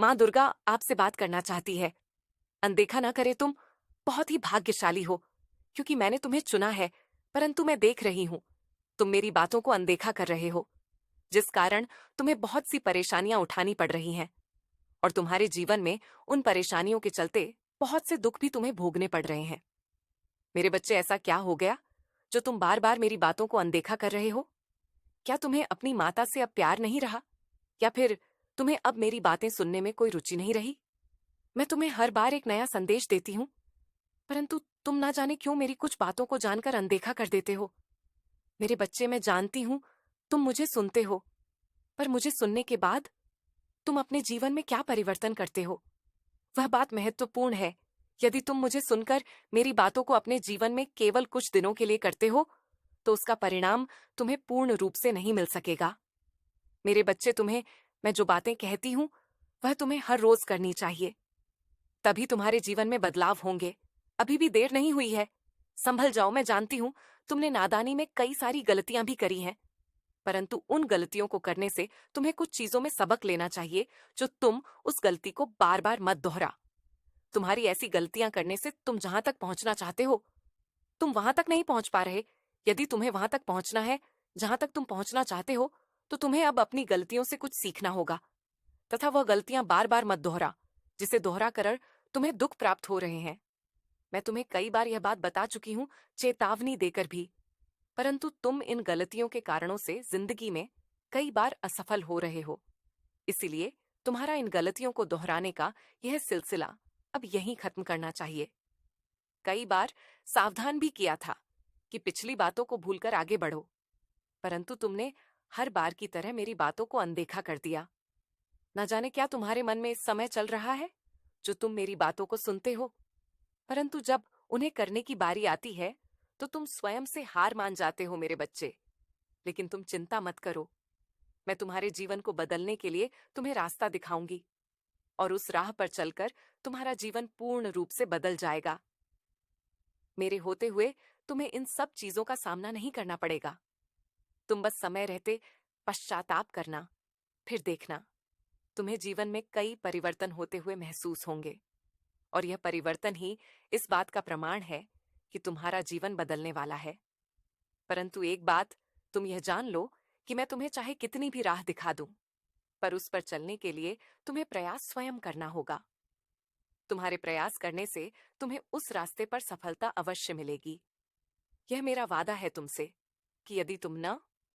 माँ दुर्गा आपसे बात करना चाहती है। अनदेखा ना करे तुम बहुत ही भाग्यशाली हो, क्योंकि मैंने तुम्हें चुना है, परंतु मैं देख रही हूँ तुम मेरी बातों को अनदेखा कर रहे हो, जिस कारण तुम्हें बहुत सी परेशानियां उठानी पड़ रही हैं। और तुम्हारे जीवन में उन परेशानियों के चलते बहुत से दुख भी तुम्हें भोगने पड़ रहे हैं। मेरे बच्चे, ऐसा क्या हो गया जो तुम बार बार मेरी बातों को अनदेखा कर रहे हो? क्या तुम्हें अपनी माता से अब प्यार नहीं रहा, या फिर तुम्हें अब मेरी बातें सुनने में कोई रुचि नहीं रही? मैं तुम्हें हर बार एक नया संदेश देती हूँ, परंतु तुम ना जाने क्यों मेरी कुछ बातों को जानकर अनदेखा कर देते हो। मेरे बच्चे, मैं जानती हूँ तुम मुझे सुनते हो, पर मुझे सुनने के बाद तुम अपने जीवन में क्या परिवर्तन करते हो, वह बात महत्वपूर्ण है। यदि तुम मुझे सुनकर मेरी बातों को अपने जीवन में केवल कुछ दिनों के लिए करते हो, तो उसका परिणाम तुम्हें पूर्ण रूप से नहीं मिल सकेगा। मेरे बच्चे, तुम्हें मैं जो बातें कहती हूँ वह तुम्हें हर रोज करनी चाहिए, तभी तुम्हारे जीवन में बदलाव होंगे। अभी भी देर नहीं हुई है, संभल जाओ। मैं जानती हूँ तुमने नादानी में कई सारी गलतियां भी करी हैं, परंतु उन गलतियों को करने से तुम्हें कुछ चीजों में सबक लेना चाहिए, जो तुम उस गलती को बार बार मत दोहरा। तुम्हारी ऐसी गलतियां करने से तुम जहां तक पहुंचना चाहते हो, तुम वहां तक नहीं पहुंच पा रहे। यदि तुम्हें वहां तक पहुंचना है जहां तक तुम पहुंचना चाहते हो, तो तुम्हें अब अपनी गलतियों से कुछ सीखना होगा, तथा वह गलतियां बार बार मत दोहरा, जिसे दोहरा कर तुम्हें दुख प्राप्त हो रहे हैं। मैं तुम्हें कई बार यह बात बता चुकी हूं, चेतावनी देकर भी, परंतु तुम इन गलतियों के कारणों से जिंदगी में कई बार असफल हो रहे हो। इसीलिए तुम्हारा इन गलतियों को दोहराने का यह सिलसिला अब यहीं खत्म करना चाहिए। कई बार सावधान भी किया था कि पिछली बातों को भूलकर आगे बढ़ो, परंतु तुमने हर बार की तरह मेरी बातों को अनदेखा कर दिया। न जाने क्या तुम्हारे मन में इस समय चल रहा है, जो तुम मेरी बातों को सुनते हो, परंतु जब उन्हें करने की बारी आती है तो तुम स्वयं से हार मान जाते हो मेरे बच्चे। लेकिन तुम चिंता मत करो, मैं तुम्हारे जीवन को बदलने के लिए तुम्हें रास्ता दिखाऊंगी, और उस राह पर चलकर तुम्हारा जीवन पूर्ण रूप से बदल जाएगा। मेरे होते हुए तुम्हें इन सब चीजों का सामना नहीं करना पड़ेगा। तुम बस समय रहते पश्चाताप करना, फिर देखना तुम्हें जीवन में कई परिवर्तन होते हुए महसूस होंगे। और यह परिवर्तन ही इस बात का प्रमाण है कि तुम्हारा जीवन बदलने वाला है। परंतु एक बात तुम यह जान लो कि मैं तुम्हें चाहे कितनी भी राह दिखा दूं, पर उस पर चलने के लिए तुम्हें प्रयास स्वयं करना होगा। तुम्हारे प्रयास करने से तुम्हें उस रास्ते पर सफलता अवश्य मिलेगी। यह मेरा वादा है तुमसे कि यदि तुम न